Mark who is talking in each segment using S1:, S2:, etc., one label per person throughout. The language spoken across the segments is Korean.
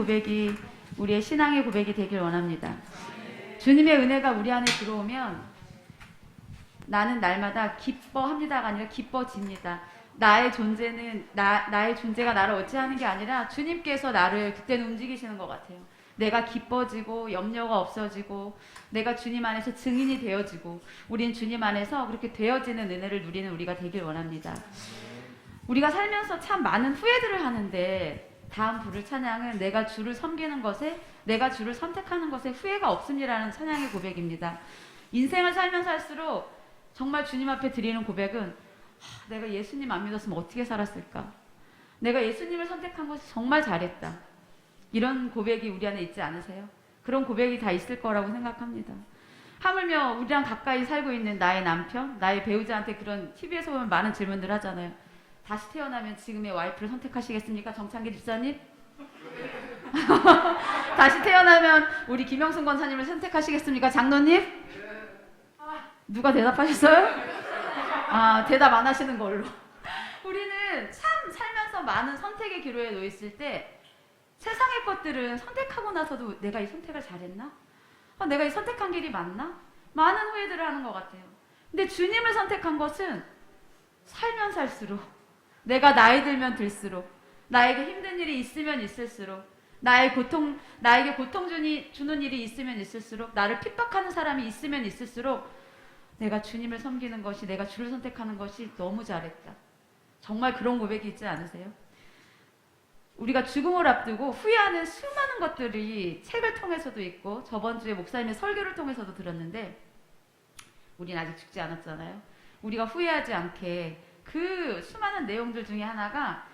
S1: 고백이 우리의 신앙의 고백이 되길 원합니다. 주님의 은혜가 우리 안에 들어오면 나는 날마다 기뻐합니다가 아니라 기뻐집니다. 나의 존재는 나의 존재가 나를 어찌하는 게 아니라 주님께서 나를 그때는 움직이시는 것 같아요. 내가 기뻐지고 염려가 없어지고 내가 주님 안에서 증인이 되어지고 우린 주님 안에서 그렇게 되어지는 은혜를 누리는 우리가 되길 원합니다. 우리가 살면서 참 많은 후회들을 하는데 다음 부를 찬양은 내가 주를 섬기는 것에 내가 주를 선택하는 것에 후회가 없음이라는 찬양의 고백입니다. 인생을 살면 살수록 정말 주님 앞에 드리는 고백은 내가 예수님 안 믿었으면 어떻게 살았을까? 내가 예수님을 선택한 것이 정말 잘했다. 이런 고백이 우리 안에 있지 않으세요? 그런 고백이 다 있을 거라고 생각합니다. 하물며 우리랑 가까이 살고 있는 나의 남편, 나의 배우자한테 그런 TV에서 보면 많은 질문들 하잖아요. 다시 태어나면 지금의 와이프를 선택하시겠습니까? 정창기 집사님? 다시 태어나면 우리 김영순 권사님을 선택하시겠습니까? 장로님? 누가 대답하셨어요? 대답 안 하시는 걸로. 우리는 참 살면서 많은 선택의 기로에 놓였을 때 세상의 것들은 선택하고 나서도 내가 이 선택을 잘했나? 내가 이 선택한 길이 맞나? 많은 후회들을 하는 것 같아요. 근데 주님을 선택한 것은 살면 살수록 내가 나이 들면 들수록 나에게 힘든 일이 있으면 있을수록 나에게 고통 주는 일이 있으면 있을수록 나를 핍박하는 사람이 있으면 있을수록 내가 주님을 섬기는 것이 내가 주를 선택하는 것이 너무 잘했다. 정말 그런 고백이 있지 않으세요? 우리가 죽음을 앞두고 후회하는 수많은 것들이 책을 통해서도 있고 저번 주에 목사님의 설교를 통해서도 들었는데 우린 아직 죽지 않았잖아요. 우리가 후회하지 않게 그 수많은 내용들 중에 하나가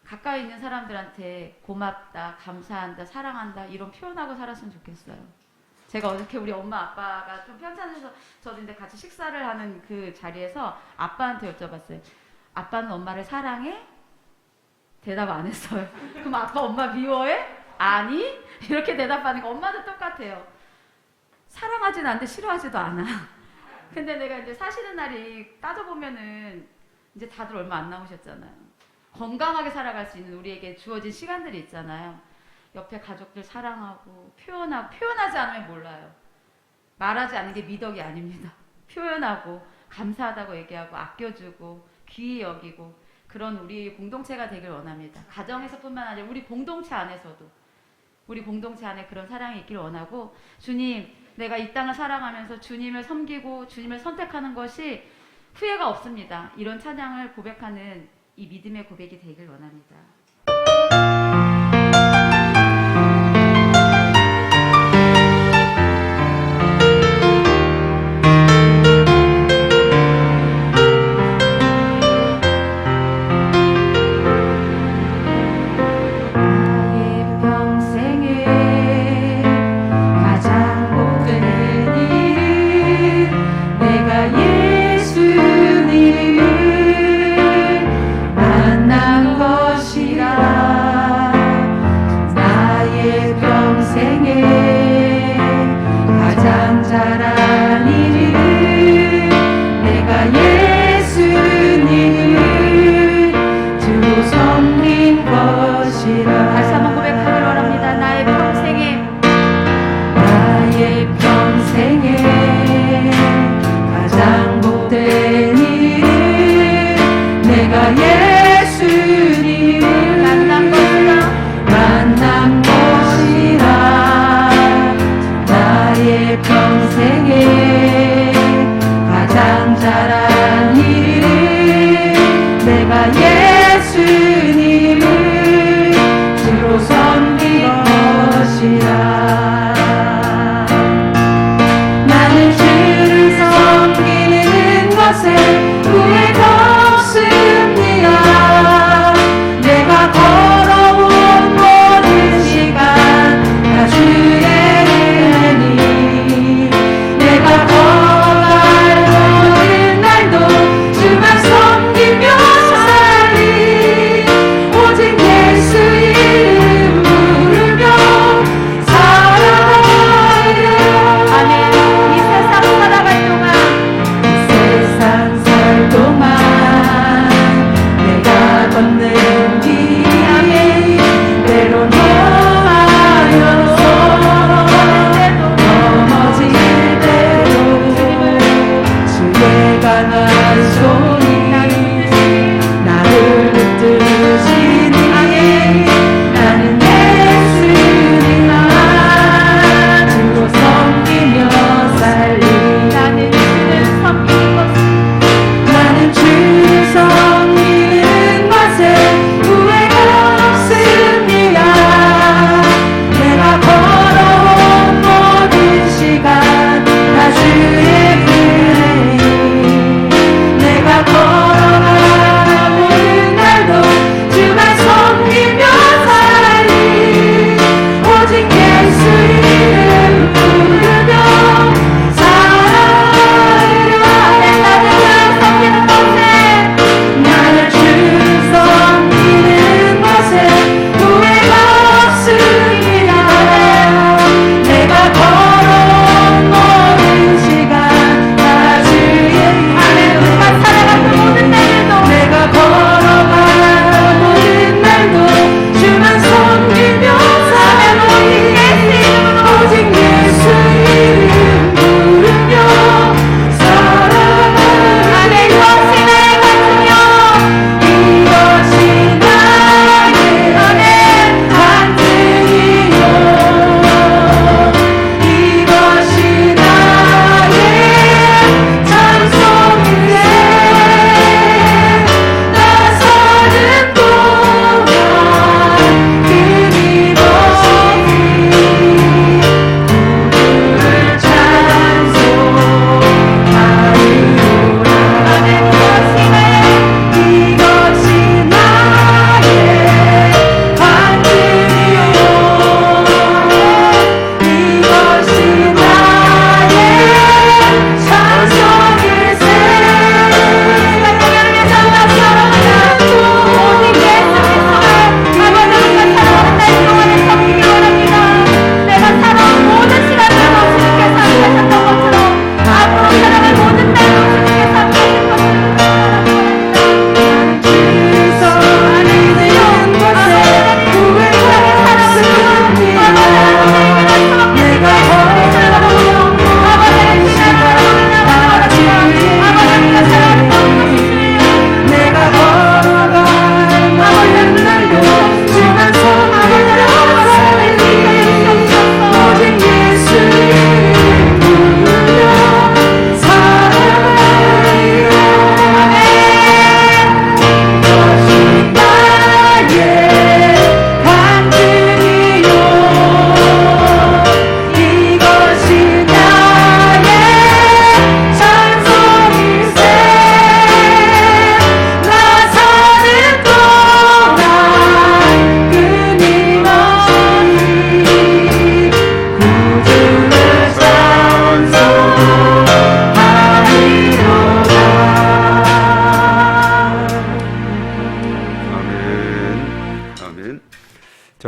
S1: 가까이 있는 사람들한테 고맙다, 감사한다, 사랑한다 이런 표현하고 살았으면 좋겠어요. 제가 어저께 우리 엄마 아빠가 좀 편찮으셔서 저도 근데 같이 식사를 하는 그 자리에서 아빠한테 여쭤봤어요. 아빠는 엄마를 사랑해? 대답 안 했어요. 그럼 아빠 엄마 미워해? 아니? 이렇게 대답하니까 엄마도 똑같아요. 사랑하진 않는데 싫어하지도 않아. 근데 내가 이제 사시는 날이 따져보면은 이제 다들 얼마 안 남으셨잖아요. 건강하게 살아갈 수 있는 우리에게 주어진 시간들이 있잖아요. 옆에 가족들 사랑하고 표현하지 않으면 몰라요. 말하지 않는 게 미덕이 아닙니다. 표현하고 감사하다고 얘기하고 아껴주고 귀히 여기고 그런 우리 공동체가 되길 원합니다. 가정에서뿐만 아니라 우리 공동체 안에서도 우리 공동체 안에 그런 사랑이 있길 원하고 주님 내가 이 땅을 살아가면서 주님을 섬기고 주님을 선택하는 것이 후회가 없습니다. 이런 찬양을 고백하는 이 믿음의 고백이 되길 원합니다.
S2: 평생에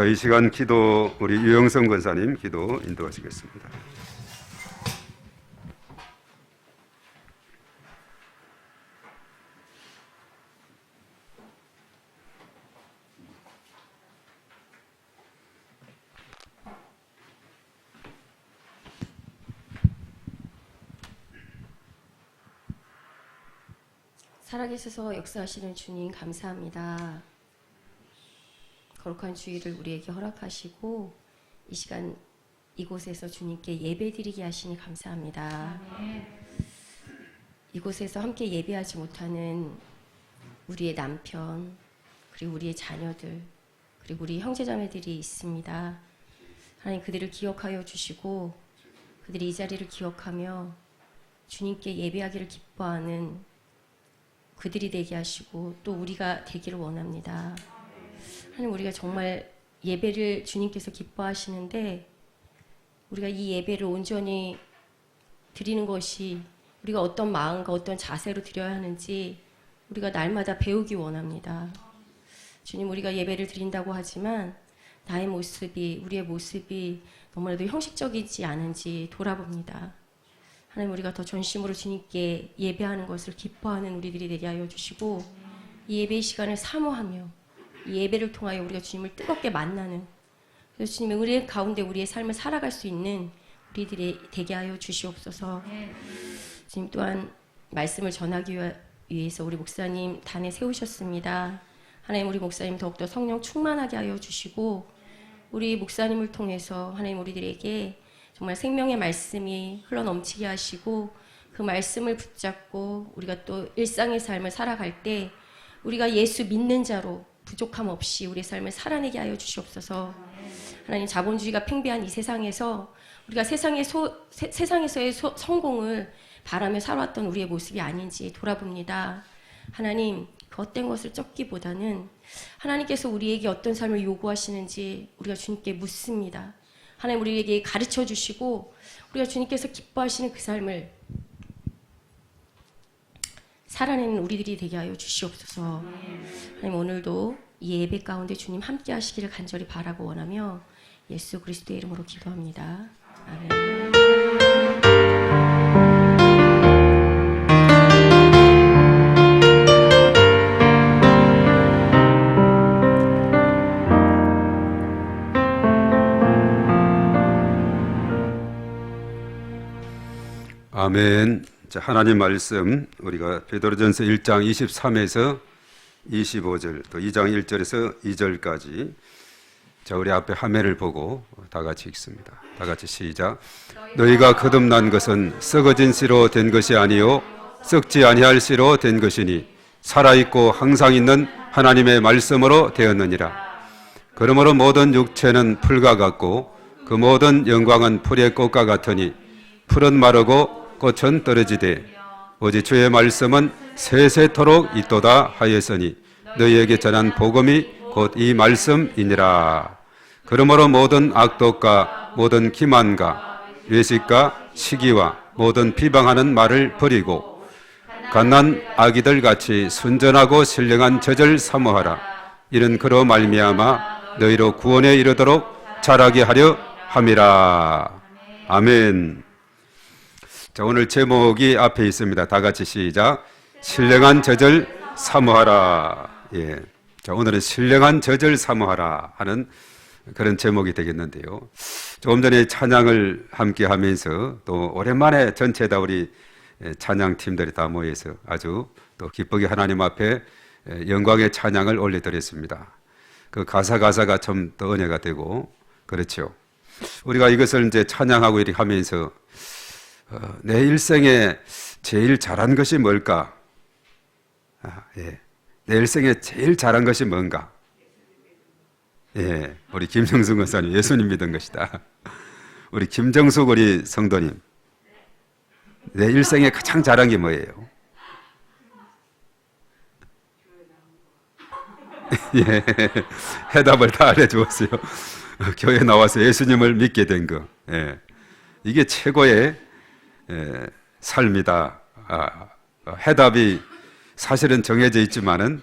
S2: 이 시간 기도 우리 유영성 권사님 기도 인도하시겠습니다.
S3: 살아계셔서 역사하시는 주님 감사합니다. 거룩한 주일을 우리에게 허락하시고 이 시간 이곳에서 주님께 예배드리게 하시니 감사합니다. 이곳에서 함께 예배하지 못하는 우리의 남편, 그리고 우리의 자녀들, 그리고 우리 형제자매들이 있습니다. 하나님 그들을 기억하여 주시고 그들이 이 자리를 기억하며 주님께 예배하기를 기뻐하는 그들이 되게 하시고 또 우리가 되기를 원합니다. 하나님 우리가 정말 예배를 주님께서 기뻐하시는데 우리가 이 예배를 온전히 드리는 것이 우리가 어떤 마음과 어떤 자세로 드려야 하는지 우리가 날마다 배우기 원합니다. 주님 우리가 예배를 드린다고 하지만 나의 모습이 우리의 모습이 너무나도 형식적이지 않은지 돌아봅니다. 하나님 우리가 더 전심으로 주님께 예배하는 것을 기뻐하는 우리들이 되게 하여 주시고 이 예배의 시간을 사모하며 이 예배를 통하여 우리가 주님을 뜨겁게 만나는 그래서 주님의 은혜 가운데 우리의 삶을 살아갈 수 있는 우리들이 되게 하여 주시옵소서. 주님 또한 말씀을 전하기 위해서 우리 목사님 단에 세우셨습니다. 하나님 우리 목사님 더욱더 성령 충만하게 하여 주시고 우리 목사님을 통해서 하나님 우리들에게 정말 생명의 말씀이 흘러넘치게 하시고 그 말씀을 붙잡고 우리가 또 일상의 삶을 살아갈 때 우리가 예수 믿는 자로 부족함 없이 우리의 삶을 살아내게 하여 주시옵소서. 하나님 자본주의가 팽배한 이 세상에서 우리가 세상에서의 성공을 바라며 살아왔던 우리의 모습이 아닌지 돌아봅니다. 하나님 그 어떤 것을 쫓기보다는 하나님께서 우리에게 어떤 삶을 요구하시는지 우리가 주님께 묻습니다. 하나님 우리에게 가르쳐 주시고 우리가 주님께서 기뻐하시는 그 삶을 살아내는 우리들이 되게 하여 주시옵소서. 하나님 오늘도 이 예배 가운데 주님 함께 하시기를 간절히 바라고 원하며 예수 그리스도의 이름으로 기도합니다. 아멘.
S2: 아멘. 자, 하나님 말씀 우리가 베드로전서 1장 23에서 25절 또 2장 1절에서 2절까지 자 우리 앞에 화면을 보고 다 같이 읽습니다. 다 같이 시작. 너희가 거듭난 것은 썩어진 씨로 된 것이 아니요 썩지 아니할 씨로 된 것이니 살아있고 항상 있는 하나님의 말씀으로 되었느니라. 그러므로 모든 육체는 풀과 같고 그 모든 영광은 풀의 꽃과 같으니 풀은 마르고 꽃은 떨어지되 오직 주의 말씀은 세세토록 있도다 하였으니 너희에게 전한 복음이 곧 이 말씀이니라. 그러므로 모든 악독과 모든 기만과 외식과 시기와 모든 비방하는 말을 버리고 갓난 아기들 같이 순전하고 신령한 젖을 사모하라. 이는 그로 말미암아 너희로 구원에 이르도록 자라게 하려 함이라. 아멘. 자, 오늘 제목이 앞에 있습니다. 다 같이 시작. 신령한 젖을 사모하라. 예. 자, 오늘은 신령한 젖을 사모하라 하는 그런 제목이 되겠는데요. 조금 전에 찬양을 함께 하면서 또 오랜만에 전체 다 우리 찬양팀들이 다 모여서 아주 또 기쁘게 하나님 앞에 영광의 찬양을 올려드렸습니다. 그 가사가 좀 더 은혜가 되고 그렇죠. 우리가 이것을 이제 찬양하고 이렇게 하면서 내 일생에 제일 잘한 것이 뭘까? 예. 내 일생에 제일 잘한 것이 뭔가? 예, 우리 김정숙 권사님 예수님 믿은 것이다. 우리 김정숙 우리 성도님 내 일생에 가장 잘한 게 뭐예요? 예, 해답을 다 알려주었어요. 교회 나와서 예수님을 믿게 된 거. 예, 이게 최고의 삶이다. 해답이 사실은 정해져 있지만은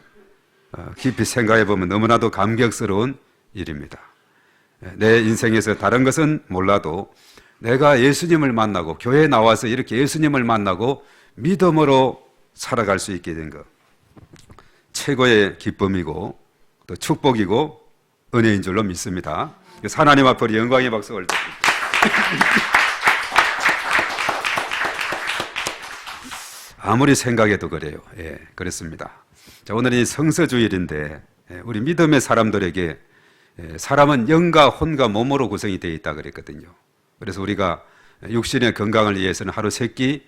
S2: 깊이 생각해 보면 너무나도 감격스러운 일입니다. 내 인생에서 다른 것은 몰라도 내가 예수님을 만나고 교회에 나와서 이렇게 예수님을 만나고 믿음으로 살아갈 수 있게 된 것, 최고의 기쁨이고 또 축복이고 은혜인 줄로 믿습니다. 그래서 하나님 앞으로 영광의 박수 올려드립니다. 아무리 생각해도 그래요. 예, 그렇습니다. 자, 오늘은 이 성서주일인데 우리 믿음의 사람들에게 사람은 영과 혼과 몸으로 구성이 되어 있다 그랬거든요. 그래서 우리가 육신의 건강을 위해서는 하루 3끼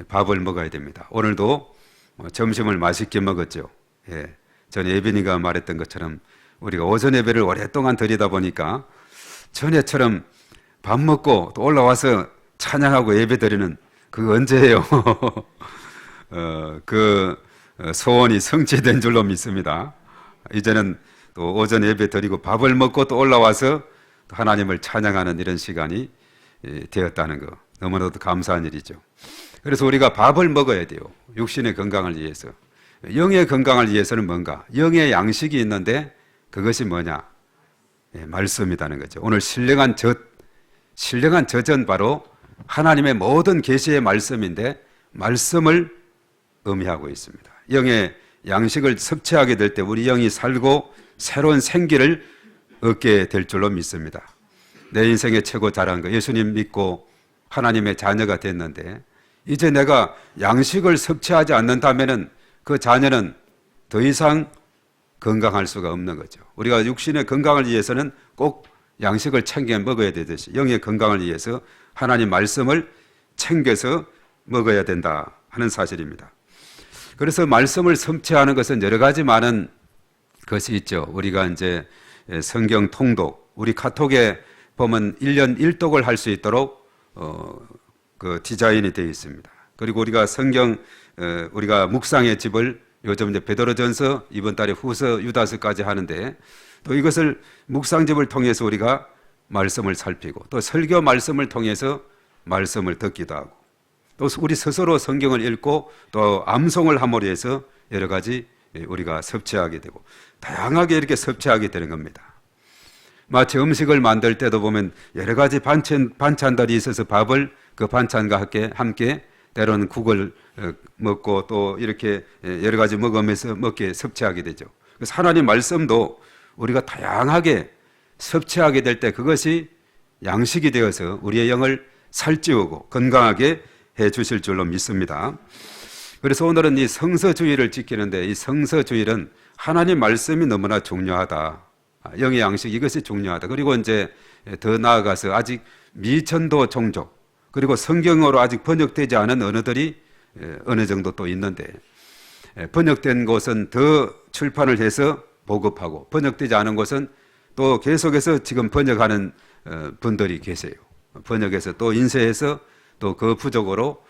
S2: 밥을 먹어야 됩니다. 오늘도 점심을 맛있게 먹었죠. 예, 전 예빈이가 말했던 것처럼 우리가 오전 예배를 오랫동안 드리다 보니까 전에처럼 밥 먹고 또 올라와서 찬양하고 예배 드리는 그거 언제예요? 그 소원이 성취된 줄로 믿습니다. 이제는 또 오전 예배 드리고 밥을 먹고 또 올라와서 또 하나님을 찬양하는 이런 시간이 되었다는 거 너무나도 감사한 일이죠. 그래서 우리가 밥을 먹어야 돼요. 육신의 건강을 위해서. 영의 건강을 위해서는 뭔가? 영의 양식이 있는데 그것이 뭐냐? 말씀이라는 거죠. 오늘 신령한 젖은 바로 하나님의 모든 계시의 말씀인데 말씀을 의미하고 있습니다. 영의 양식을 섭취하게 될 때 우리 영이 살고 새로운 생기를 얻게 될 줄로 믿습니다. 내 인생의 최고 잘한 거 예수님 믿고 하나님의 자녀가 됐는데 이제 내가 양식을 섭취하지 않는다면은 그 자녀는 더 이상 건강할 수가 없는 거죠. 우리가 육신의 건강을 위해서는 꼭 양식을 챙겨 먹어야 되듯이 영의 건강을 위해서 하나님 말씀을 챙겨서 먹어야 된다 하는 사실입니다. 그래서 말씀을 섭취하는 것은 여러 가지 많은 것이 있죠. 우리가 이제 성경 통독, 우리 카톡에 보면 1년 1독을 할 수 있도록 그 디자인이 되어 있습니다. 그리고 우리가 성경 우리가 묵상의 집을 요즘 이제 베드로전서 이번 달에 후서 유다서까지 하는데 또 이것을 묵상집을 통해서 우리가 말씀을 살피고 또 설교 말씀을 통해서 말씀을 듣기도 하고 또 우리 스스로 성경을 읽고 또 암송을 함으로 해서 여러 가지 우리가 섭취하게 되고 다양하게 이렇게 섭취하게 되는 겁니다. 마치 음식을 만들 때도 보면 여러 가지 반찬들이 있어서 밥을 그 반찬과 함께 때로는 국을 먹고 또 이렇게 여러 가지 먹으면서 먹게 섭취하게 되죠. 그래서 하나님 말씀도 우리가 다양하게 섭취하게 될 때 그것이 양식이 되어서 우리의 영을 살찌우고 건강하게 해 주실 줄로 믿습니다. 그래서 오늘은 이 성서주의를 지키는데 이 성서주의는 하나님 말씀이 너무나 중요하다. 영의 양식 이것이 중요하다. 그리고 이제 더 나아가서 아직 미전도 종족 그리고 성경어로 아직 번역되지 않은 언어들이 어느 정도 또 있는데 번역된 곳은 더 출판을 해서 보급하고 번역되지 않은 곳은 또 계속해서 지금 번역하는 분들이 계세요. 번역해서 또 인쇄해서 또 그 부족으로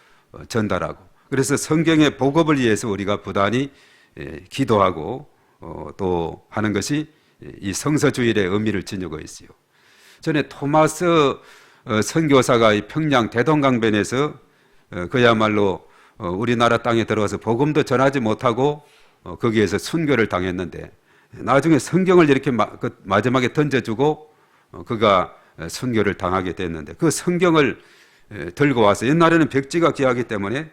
S2: 전달하고 그래서 성경의 보급을 위해서 우리가 부단히 기도하고 또 하는 것이 이 성서주일의 의미를 지니고 있어요. 전에 토마스 선교사가 이 평양 대동강변에서 그야말로 우리나라 땅에 들어가서 복음도 전하지 못하고 거기에서 순교를 당했는데 나중에 성경을 이렇게 마지막에 던져주고 그가 순교를 당하게 됐는데 그 성경을 들고 와서 옛날에는 백지가 귀하기 때문에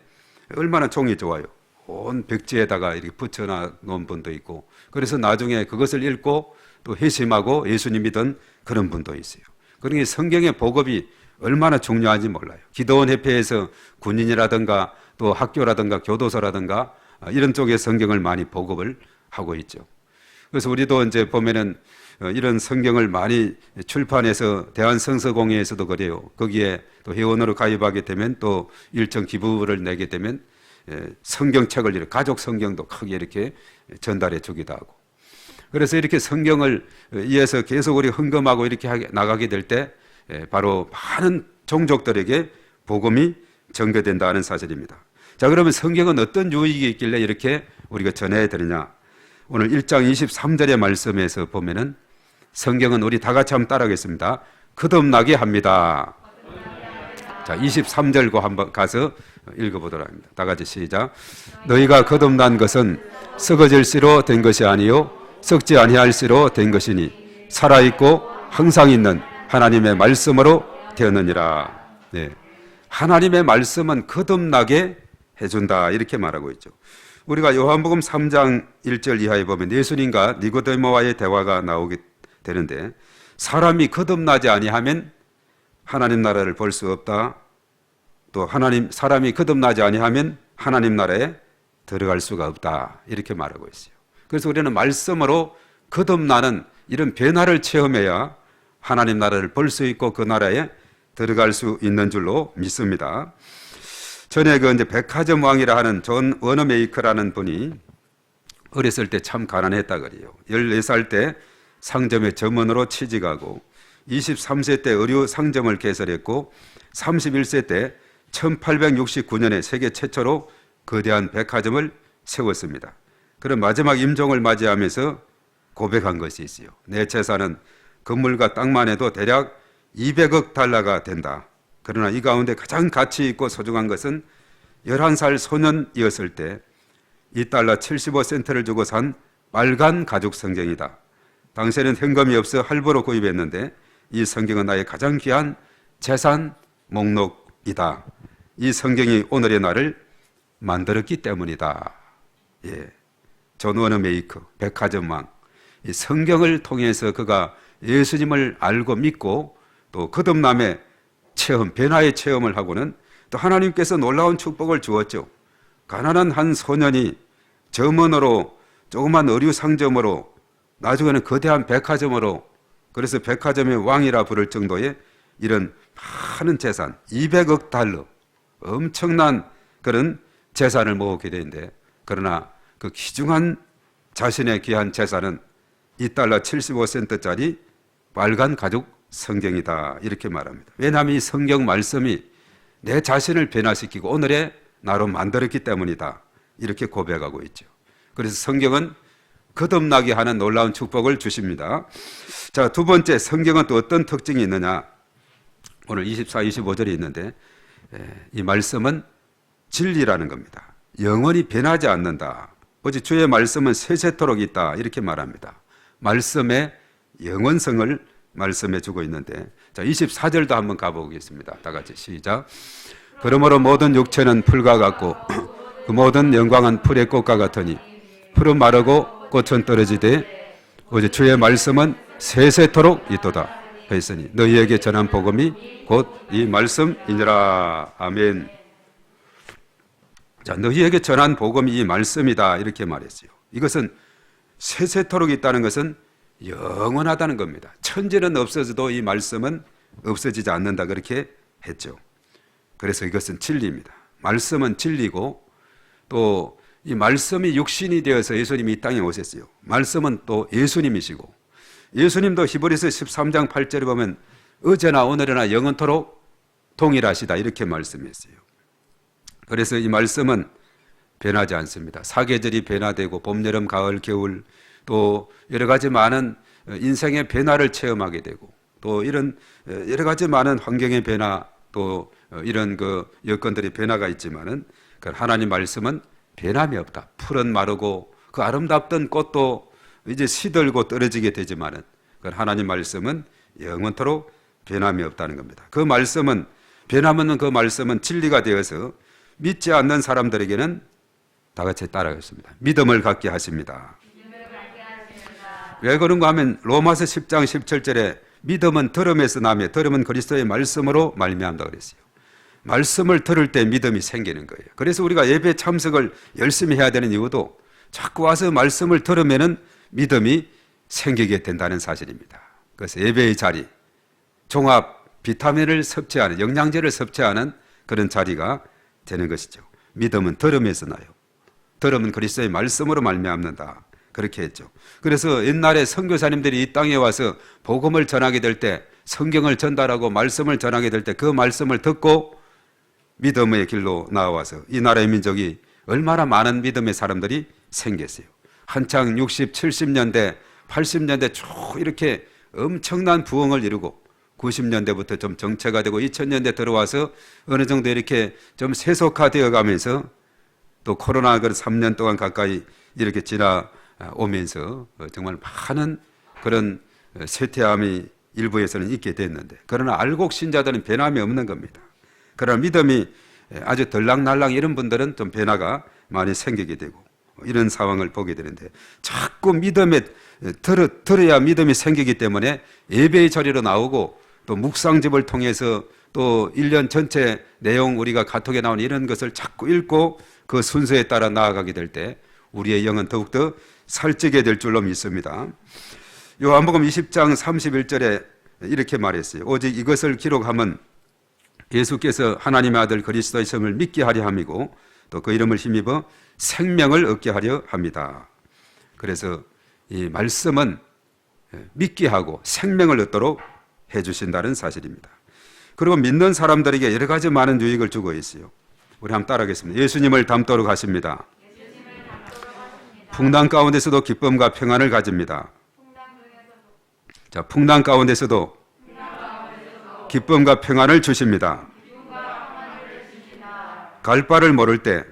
S2: 얼마나 종이 좋아요. 온 백지에다가 이렇게 붙여놓은 분도 있고 그래서 나중에 그것을 읽고 또 회심하고 예수님 믿은 그런 분도 있어요. 그러니 성경의 보급이 얼마나 중요한지 몰라요. 기도원 협회에서 군인이라든가 또 학교라든가 교도소라든가 이런 쪽에 성경을 많이 보급을 하고 있죠. 그래서 우리도 이제 보면은 이런 성경을 많이 출판해서 대한성서공회에서도 그래요. 거기에 또 회원으로 가입하게 되면 또 일정 기부를 내게 되면 성경책을 이렇게 가족 성경도 크게 이렇게 전달해 주기도 하고. 그래서 이렇게 성경을 위해서 계속 우리 헌금하고 이렇게 나가게 될 때 바로 많은 종족들에게 복음이 전개된다는 사실입니다. 자, 그러면 성경은 어떤 유익이 있길래 이렇게 우리가 전해야 되느냐? 오늘 1장 23절의 말씀에서 보면은 성경은 우리 다 같이 한번 따라하겠습니다. 거듭나게 합니다. 자, 23절과 한번 가서 읽어보도록 합니다. 다 같이 시작. 너희가 거듭난 것은 썩어질 씨로 된 것이 아니요 썩지 아니할 씨로 된 것이니 살아있고 항상 있는 하나님의 말씀으로 되었느니라. 네. 하나님의 말씀은 거듭나게 해준다 이렇게 말하고 있죠. 우리가 요한복음 3장 1절 이하에 보면 예수님과 니고데모와의 대화가 나오게 되는데, 사람이 거듭나지 아니하면 하나님 나라를 볼 수 없다. 또 사람이 거듭나지 아니하면 하나님 나라에 들어갈 수가 없다 이렇게 말하고 있어요. 그래서 우리는 말씀으로 거듭나는 이런 변화를 체험해야 하나님 나라를 볼 수 있고 그 나라에 들어갈 수 있는 줄로 믿습니다. 전에 이제 백화점 왕이라 하는 존 워너메이커라는 분이 어렸을 때 참 가난했다 그래요. 14살 때 상점의 점원으로 취직하고 23세 때 의류 상점을 개설했고 31세 때 1869년에 세계 최초로 거대한 백화점을 세웠습니다. 그런 마지막 임종을 맞이하면서 고백한 것이 있어요. 내 재산은 건물과 땅만 해도 대략 200억 달러가 된다. 그러나 이 가운데 가장 가치 있고 소중한 것은 11살 소년이었을 때 2달러 75센트를 주고 산 빨간 가죽 성경이다. 당시에는 현금이 없어 할부로 구입했는데 이 성경은 나의 가장 귀한 재산 목록이다. 이 성경이 오늘의 나를 만들었기 때문이다. 예. 존 워너메이커, 백화점 왕. 이 성경을 통해서 그가 예수님을 알고 믿고 또 거듭남의 체험, 변화의 체험을 하고는 또 하나님께서 놀라운 축복을 주었죠. 가난한 한 소년이 점원으로 조그만 의류 상점으로 나중에는 거대한 백화점으로, 그래서 백화점의 왕이라 부를 정도의 이런 많은 재산, 200억 달러, 엄청난 그런 재산을 모으게 되는데, 그러나 그 귀중한 자신의 귀한 재산은 2달러 75센트짜리 빨간 가죽 성경이다 이렇게 말합니다. 왜냐하면 이 성경 말씀이 내 자신을 변화시키고 오늘의 나로 만들었기 때문이다 이렇게 고백하고 있죠. 그래서 성경은 거듭나게 하는 놀라운 축복을 주십니다. 자, 두 번째, 성경은 또 어떤 특징이 있느냐. 오늘 24, 25절이 있는데 이 말씀은 진리라는 겁니다. 영원히 변하지 않는다. 어제 주의 말씀은 세세토록 있다 이렇게 말합니다. 말씀의 영원성을 말씀해 주고 있는데, 자, 24절도 한번 가보겠습니다. 다 같이 시작. 그러므로 모든 육체는 풀과 같고 그 모든 영광은 풀의 꽃과 같으니 풀은 마르고 꽃은 떨어지되 어제 주의 말씀은 세세토록 있도다 했으니 너희에게 전한 복음이 곧 이 말씀이니라. 아멘. 자, 너희에게 전한 복음이 이 말씀이다 이렇게 말했어요. 이것은 세세토록 있다는 것은 영원하다는 겁니다. 천지는 없어져도 이 말씀은 없어지지 않는다 그렇게 했죠. 그래서 이것은 진리입니다. 말씀은 진리고 또 이 말씀이 육신이 되어서 예수님이 이 땅에 오셨어요. 말씀은 또 예수님이시고, 예수님도 히브리서 13장 8절에 보면 어제나 오늘이나 영원토록 동일하시다 이렇게 말씀했어요. 그래서 이 말씀은 변하지 않습니다. 사계절이 변화되고 봄, 여름, 가을, 겨울 또 여러 가지 많은 인생의 변화를 체험하게 되고 또 이런 여러 가지 많은 환경의 변화 또 이런 그 여건들의 변화가 있지만은 그 하나님 말씀은 변함이 없다. 풀은 마르고 그 아름답던 꽃도 이제 시들고 떨어지게 되지만은 그 하나님 말씀은 영원토록 변함이 없다는 겁니다. 그 말씀은 변함없는 그 말씀은 진리가 되어서 믿지 않는 사람들에게는 다 같이 따라하겠습니다. 믿음을 갖게 하십니다. 왜 그런가 하면 로마서 10장 17절에 믿음은 들음에서 나며 들음은 그리스도의 말씀으로 말미암다 그랬어요. 말씀을 들을 때 믿음이 생기는 거예요. 그래서 우리가 예배 참석을 열심히 해야 되는 이유도 자꾸 와서 말씀을 들으면은 믿음이 생기게 된다는 사실입니다. 그래서 예배의 자리, 종합 비타민을 섭취하는, 영양제를 섭취하는 그런 자리가 되는 것이죠. 믿음은 들음에서 나요. 들음은 그리스도의 말씀으로 말미암는다. 그렇게 했죠. 그래서 옛날에 선교사님들이 이 땅에 와서 복음을 전하게 될 때, 성경을 전달하고 말씀을 전하게 될 때 그 말씀을 듣고 믿음의 길로 나와서 이 나라의 민족이 얼마나 많은 믿음의 사람들이 생겼어요. 한창 60, 70년대, 80년대 쭉 이렇게 엄청난 부흥을 이루고 90년대부터 좀 정체가 되고 2000년대 들어와서 어느 정도 이렇게 좀 세속화되어 가면서 또 코로나 그 3년 동안 가까이 이렇게 지나오면서 정말 많은 그런 쇠퇴함이 일부에서는 있게 됐는데, 그러나 알곡 신자들은 변함이 없는 겁니다. 그러나 믿음이 아주 덜랑날랑 이런 분들은 좀 변화가 많이 생기게 되고 이런 상황을 보게 되는데, 자꾸 믿음에 들어야 믿음이 생기기 때문에 예배의 자리로 나오고 또 묵상집을 통해서 또 1년 전체 내용 우리가 카톡에 나오는 이런 것을 자꾸 읽고 그 순서에 따라 나아가게 될 때 우리의 영은 더욱더 살찌게 될 줄로 믿습니다. 요한복음 20장 31절에 이렇게 말했어요. 오직 이것을 기록하면 예수께서 하나님의 아들 그리스도이심을 믿게 하려 함이고 또 그 이름을 힘입어 생명을 얻게 하려 합니다. 그래서 이 말씀은 믿게 하고 생명을 얻도록 해주신다는 사실입니다. 그리고 믿는 사람들에게 여러 가지 많은 유익을 주고 있어요. 우리 한번 따라하겠습니다. 예수님을 닮도록 하십니다. 풍랑 가운데서도 기쁨과 평안을 가집니다. 자, 풍랑 가운데서도 기쁨과 평안을 주십니다. 갈 바를 모를 때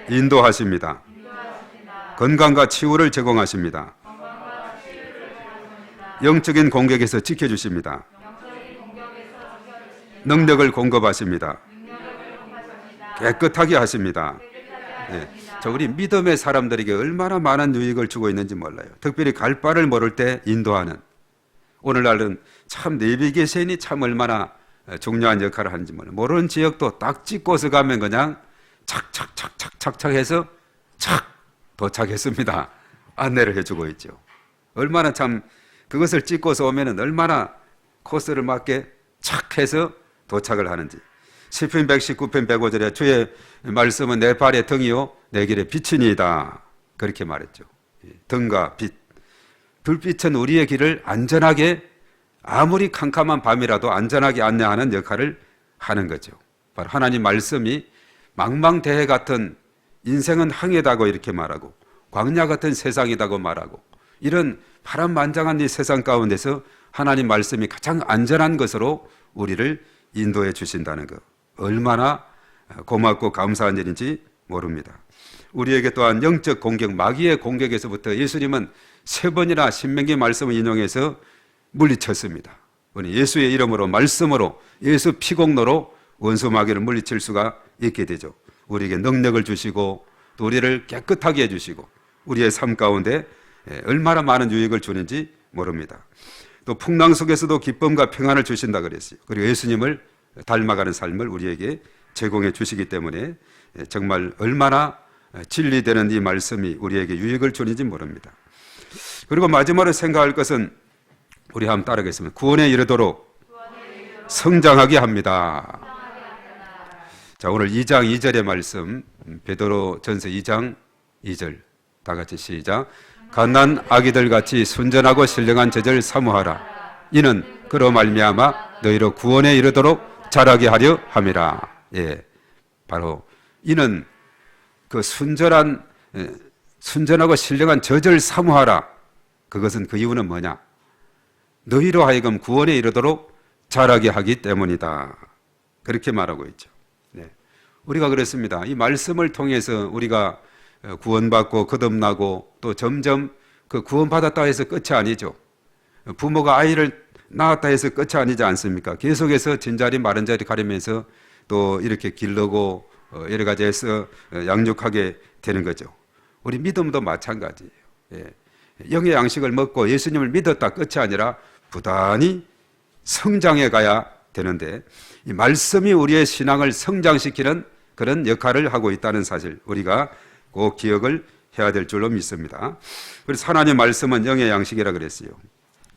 S2: 인도하십니다. 건강과 치유를 제공하십니다. 영적인 공격에서 지켜주십니다. 능력을 공급하십니다. 깨끗하게 하십니다. 네. 자, 우리 믿음의 사람들에게 얼마나 많은 유익을 주고 있는지 몰라요. 특별히 갈 바를 모를 때 인도하는, 오늘날은 참 내비게이션이 참 얼마나 중요한 역할을 하는지 몰라요. 모르는 지역도 딱 찍고서 가면 그냥 착착착착착착 해서 착 도착했습니다. 안내를 해주고 있죠. 얼마나 참 그것을 찍고서 오면은 얼마나 코스를 맞게 착 해서 도착을 하는지. 시편 119편 105절에 주의 말씀은 내 발의 등이요 내 길의 빛이니이다, 그렇게 말했죠. 등과 빛, 불빛은 우리의 길을 안전하게, 아무리 캄캄한 밤이라도 안전하게 안내하는 역할을 하는 거죠. 바로 하나님 말씀이 망망대해 같은, 인생은 항해다고 이렇게 말하고 광야 같은 세상이다고 말하고, 이런 파란만장한 이 세상 가운데서 하나님 말씀이 가장 안전한 것으로 우리를 인도해 주신다는 것, 얼마나 고맙고 감사한 일인지 모릅니다. 우리에게 또한 영적 공격, 마귀의 공격에서부터 예수님은 3번이나 신명기 말씀을 인용해서 물리쳤습니다. 예수의 이름으로, 말씀으로, 예수 피공로로 원수 마귀를 물리칠 수가 있게 되죠. 우리에게 능력을 주시고 또 우리를 깨끗하게 해주시고 우리의 삶 가운데 얼마나 많은 유익을 주는지 모릅니다. 또 풍랑 속에서도 기쁨과 평안을 주신다 그랬어요. 그리고 예수님을 닮아가는 삶을 우리에게 제공해 주시기 때문에 정말 얼마나 진리되는 이 말씀이 우리에게 유익을 주는지 모릅니다. 그리고 마지막으로 생각할 것은, 우리 한번 따르겠습니다. 구원에 이르도록 성장하게 합니다. 자, 오늘 2장 2절의 말씀, 베드로전서 2장 2절, 다 같이 시작. 갓난 아기들 같이 순전하고 신령한 제자를 사모하라. 이는 그로 말미암아 너희로 구원에 이르도록 자라게 하려 함이라. 예, 바로 이는 그 순전하고 신령한 저절 사모하라. 그것은, 그 이유는 뭐냐? 너희로 하여금 구원에 이르도록 자라게 하기 때문이다, 그렇게 말하고 있죠. 네. 우리가 그렇습니다. 이 말씀을 통해서 우리가 구원받고 거듭나고 또 점점 그 구원받았다 해서 끝이 아니죠. 부모가 아이를 낳았다 해서 끝이 아니지 않습니까? 계속해서 진자리 마른 자리 가리면서 또 이렇게 기르고 여러 가지 해서 양육하게 되는 거죠. 우리 믿음도 마찬가지예요. 예. 영의 양식을 먹고 예수님을 믿었다 끝이 아니라 부단히 성장해 가야 되는데, 이 말씀이 우리의 신앙을 성장시키는 그런 역할을 하고 있다는 사실, 우리가 꼭 기억을 해야 될 줄로 믿습니다. 그래서 하나님의 말씀은 영의 양식이라 그랬어요.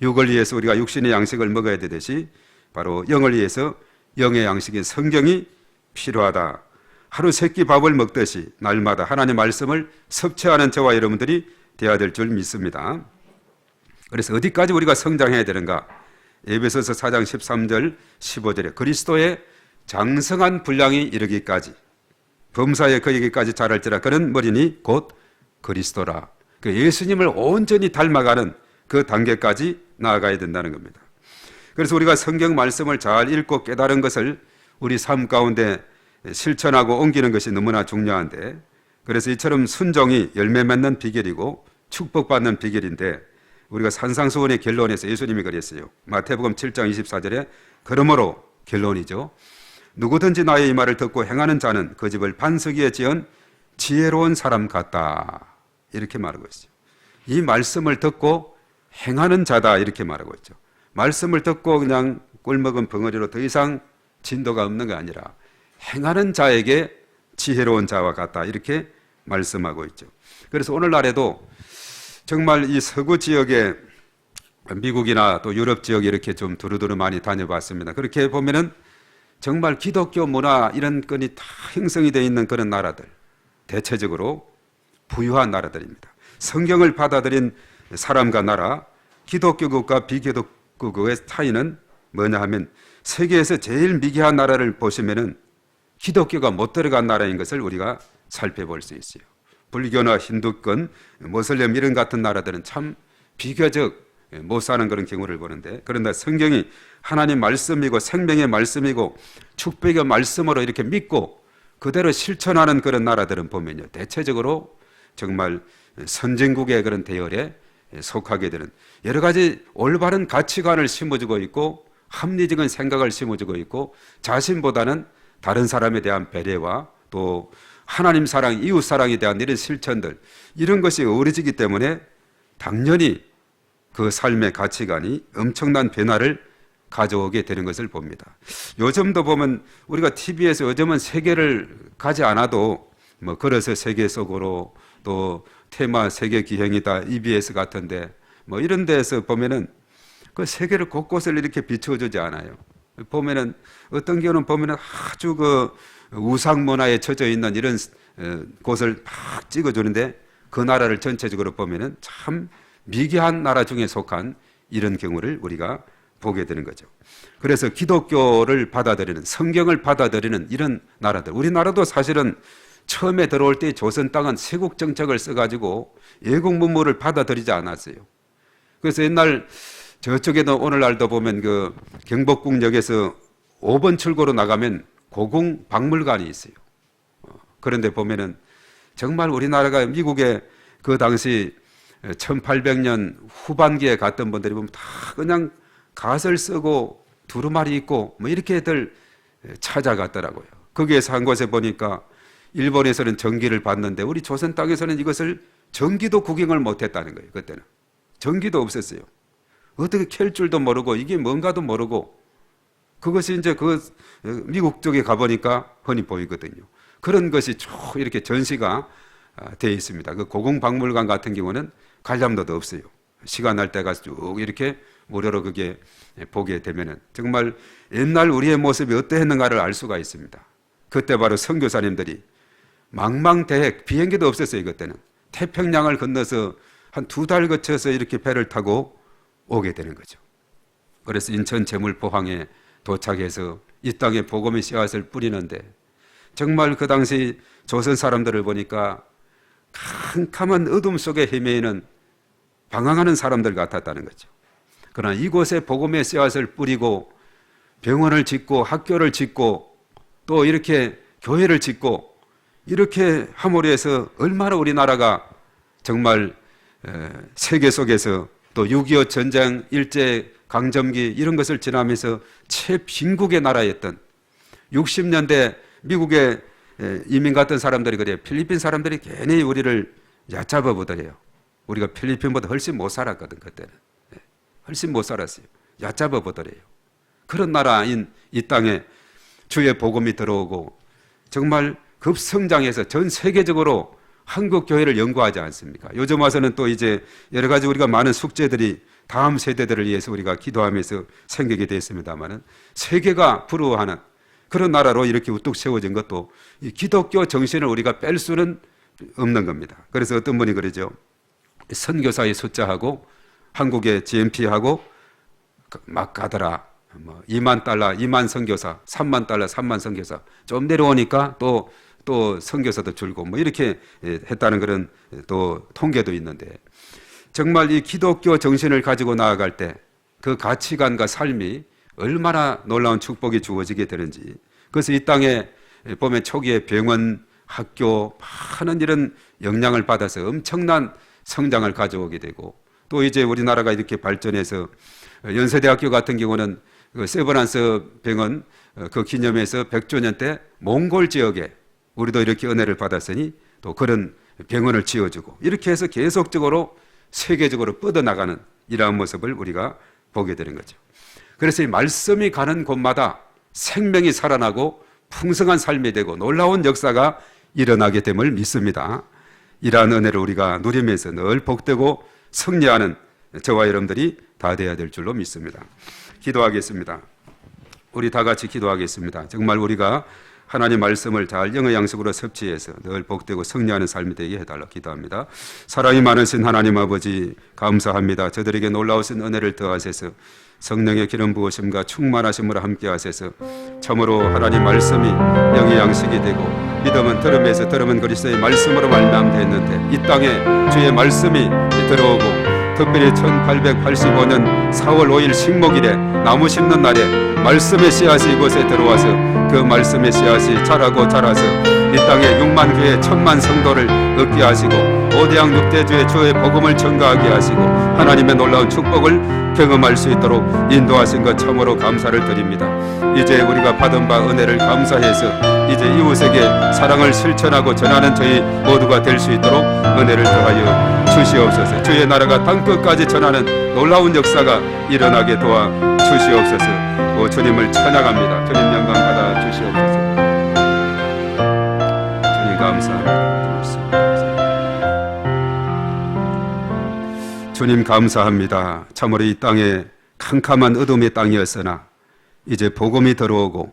S2: 육을 위해서 우리가 육신의 양식을 먹어야 되듯이 바로 영을 위해서 영의 양식인 성경이 필요하다. 하루 3끼 밥을 먹듯이 날마다 하나님의 말씀을 섭취하는 저와 여러분들이 되어야 될 줄 믿습니다. 그래서 어디까지 우리가 성장해야 되는가? 에베소서 4장 13절 15절에 그리스도의 장성한 분량이 이르기까지, 범사에 그에게까지 자랄지라 그는 머리니 곧 그리스도라. 그 예수님을 온전히 닮아가는 그 단계까지 나아가야 된다는 겁니다. 그래서 우리가 성경 말씀을 잘 읽고 깨달은 것을 우리 삶 가운데 실천하고 옮기는 것이 너무나 중요한데, 그래서 이처럼 순종이 열매 맺는 비결이고 축복받는 비결인데, 우리가 산상수훈의 결론에서 예수님이 그랬어요. 마태복음 7장 24절에 그러므로 결론이죠. 누구든지 나의 이 말을 듣고 행하는 자는 그 집을 반석 위에 지은 지혜로운 사람 같다. 이렇게 말하고 있어요. 이 말씀을 듣고 행하는 자다 이렇게 말하고 있죠. 말씀을 듣고 그냥 꿀먹은 벙어리로 더 이상 진도가 없는 게 아니라 행하는 자에게 지혜로운 자와 같다 이렇게 말씀하고 있죠. 그래서 오늘날에도 정말 이 서구 지역에 미국이나 또 유럽 지역에 이렇게 좀 두루두루 많이 다녀봤습니다. 그렇게 보면은 정말 기독교 문화 이런 건이 다 형성이 되어 있는 그런 나라들, 대체적으로 부유한 나라들입니다. 성경을 받아들인 사람과 나라, 기독교국과 비기독교국의 차이는 뭐냐 하면 세계에서 제일 미개한 나라를 보시면은 기독교가 못 들어간 나라인 것을 우리가 살펴볼 수 있어요. 불교나 힌두권, 모슬렘 이런 같은 나라들은 참 비교적 못 사는 그런 경우를 보는데, 그런데 성경이 하나님 말씀이고 생명의 말씀이고 축복의 말씀으로 이렇게 믿고 그대로 실천하는 그런 나라들은 보면요, 대체적으로 정말 선진국의 그런 대열에 속하게 되는 여러 가지 올바른 가치관을 심어주고 있고 합리적인 생각을 심어주고 있고 자신보다는 다른 사람에 대한 배려와 또 하나님 사랑, 이웃 사랑에 대한 이런 실천들, 이런 것이 어우러지기 때문에 당연히 그 삶의 가치관이 엄청난 변화를 가져오게 되는 것을 봅니다. 요즘도 보면 우리가 TV에서 요즘은 세계를 가지 않아도 뭐 걸어서 세계 속으로 또 테마 세계 기행이다 EBS 같은데 뭐 이런 데서 보면은 그 세계를 곳곳을 이렇게 비춰주지 않아요. 보면은 어떤 경우는 보면은 아주 그 우상 문화에 젖어 있는 이런 곳을 막 찍어주는데 그 나라를 전체적으로 보면은 참 미개한 나라 중에 속한 이런 경우를 우리가 보게 되는 거죠. 그래서 기독교를 받아들이는, 성경을 받아들이는 이런 나라들, 우리나라도 사실은 처음에 들어올 때 조선 땅은 세국 정책을 써가지고 외국 문물을 받아들이지 않았어요. 그래서 옛날 저쪽에도 오늘날도 보면 그 경복궁역에서 5번 출구로 나가면 고궁 박물관이 있어요. 그런데 보면은 정말 우리나라가 미국에 그 당시 1800년 후반기에 갔던 분들이 보면 다 그냥 갓을 쓰고 두루마리 입고 뭐 이렇게들 찾아갔더라고요. 거기에서 한 곳에 보니까 일본에서는 전기를 받는데 우리 조선 땅에서는 이것을 전기도 구경을 못했다는 거예요. 그때는 전기도 없었어요. 어떻게 켤 줄도 모르고 이게 뭔가도 모르고, 그것이 이제 그 미국 쪽에 가보니까 흔히 보이거든요. 그런 것이 쭉 이렇게 전시가 되어 있습니다. 그 고궁박물관 같은 경우는 관람도도 없어요. 시간 날 때가 쭉 이렇게 무료로 그게 보게 되면은 정말 옛날 우리의 모습이 어떠했는가를 알 수가 있습니다. 그때 바로 선교사님들이 망망대해, 비행기도 없었어요. 그때는 태평양을 건너서 한 2달 거쳐서 이렇게 배를 타고 오게 되는 거죠. 그래서 인천 제물포항에 도착해서 이 땅에 복음의 씨앗을 뿌리는데 정말 그 당시 조선 사람들을 보니까 캄캄한 어둠 속에 헤매이는 방황하는 사람들 같았다는 거죠. 그러나 이곳에 복음의 씨앗을 뿌리고 병원을 짓고 학교를 짓고 또 이렇게 교회를 짓고 이렇게 함으로 해서 얼마나 우리나라가 정말 세계 속에서 또 6.25 전쟁, 일제강점기 이런 것을 지나면서 최빈국의 나라였던 60년대 미국에 이민 갔던 사람들이 그래요. 필리핀 사람들이 괜히 우리를 얕잡아 보더래요. 우리가 필리핀보다 훨씬 못 살았거든. 그때는 훨씬 못 살았어요. 얕잡아 보더래요. 그런 나라인 이 땅에 주의 복음이 들어오고 정말 급성장해서 전 세계적으로 한국 교회를 연구하지 않습니까? 요즘 와서는 또 이제 여러 가지 우리가 많은 숙제들이 다음 세대들을 위해서 우리가 기도하면서 생기게 됐습니다만은 세계가 부러워하는 그런 나라로 이렇게 우뚝 세워진 것도 이 기독교 정신을 우리가 뺄 수는 없는 겁니다. 그래서 어떤 분이 그러죠. 선교사의 숫자하고 한국의 GNP하고 막 가더라. 뭐 2만 달러, 2만 선교사, 3만 달러, 3만 선교사. 좀 내려오니까 또 선교사도 줄고 뭐 이렇게 했다는 그런 또 통계도 있는데 정말 이 기독교 정신을 가지고 나아갈 때 그 가치관과 삶이 얼마나 놀라운 축복이 주어지게 되는지. 그래서 이 땅에 보면 초기에 병원, 학교 많은 이런 영향을 받아서 엄청난 성장을 가져오게 되고 또 이제 우리나라가 이렇게 발전해서 연세대학교 같은 경우는 그 세브란스 병원 그 기념해서 100주년 때 몽골 지역에 우리도 이렇게 은혜를 받았으니 또 그런 병원을 지어주고 이렇게 해서 계속적으로 세계적으로 뻗어나가는 이러한 모습을 우리가 보게 되는 거죠. 그래서 이 말씀이 가는 곳마다 생명이 살아나고 풍성한 삶이 되고 놀라운 역사가 일어나게 됨을 믿습니다. 이러한 은혜를 우리가 누리면서 늘 복되고 승리하는 저와 여러분들이 다 되어야 될 줄로 믿습니다. 기도하겠습니다. 우리 다 같이 기도하겠습니다. 정말 우리가 하나님 말씀을 잘 영의 양식으로 섭취해서 늘 복되고 승리하는 삶이 되게 해달라 기도합니다. 사랑이 많으신 하나님 아버지 감사합니다. 저들에게 놀라우신 은혜를 더하셔서 성령의 기름 부으심과 충만하심으로 함께 하셔서 참으로 하나님 말씀이 영의 양식이 되고 믿음은 들음에서 들음은 그리스도의 말씀으로 말미암았는데 이 땅에 주의 말씀이 들어오고 특별히 1885년 4월 5일 식목일에 나무 심는 날에 말씀의 씨앗이 이곳에 들어와서 그 말씀의 씨앗이 자라고 자라서 이 땅에 6만 교회 1000만 성도를 얻게 하시고 5대양 6대주의 주의 복음을 전가하게 하시고 하나님의 놀라운 축복을 경험할 수 있도록 인도하신 것 참으로 감사를 드립니다. 이제 우리가 받은 바 은혜를 감사해서 이제 이웃에게 사랑을 실천하고 전하는 저희 모두가 될 수 있도록 은혜를 더하여 주시옵소서. 주의 나라가 땅끝까지 전하는 놀라운 역사가 일어나게 도와 주시옵소서. 주님을 찬양합니다. 주님 영광 받아 주시옵소서. 주님 감사합니다. 주님 감사합니다. 참으로 이 땅에 캄캄한 어둠의 땅이었으나 이제 복음이 들어오고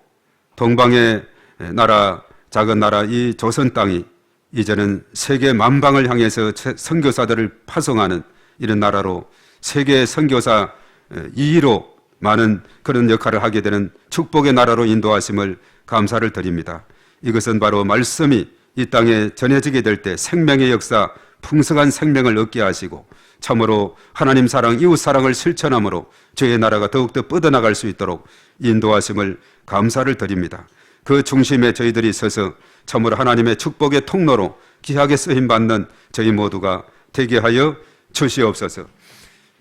S2: 동방의 나라 작은 나라 이 조선 땅이 이제는 세계 만방을 향해서 선교사들을 파송하는 이런 나라로 세계 선교사 2위로 많은 그런 역할을 하게 되는 축복의 나라로 인도하심을 감사를 드립니다. 이것은 바로 말씀이 이 땅에 전해지게 될 때 생명의 역사, 풍성한 생명을 얻게 하시고 참으로 하나님 사랑, 이웃 사랑을 실천함으로 주의 나라가 더욱더 뻗어나갈 수 있도록 인도하심을 감사를 드립니다. 그 중심에 저희들이 서서 참으로 하나님의 축복의 통로로 귀하게 쓰임받는 저희 모두가 되게 하여 주시옵소서.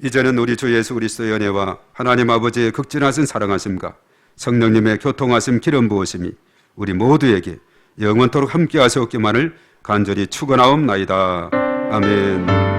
S2: 이제는 우리 주 예수 그리스도의 은혜와 하나님 아버지의 극진하신 사랑하심과 성령님의 교통하심 기름 부으심이 우리 모두에게 영원토록 함께 하시옵기만을 간절히 축원하옵나이다. 아멘.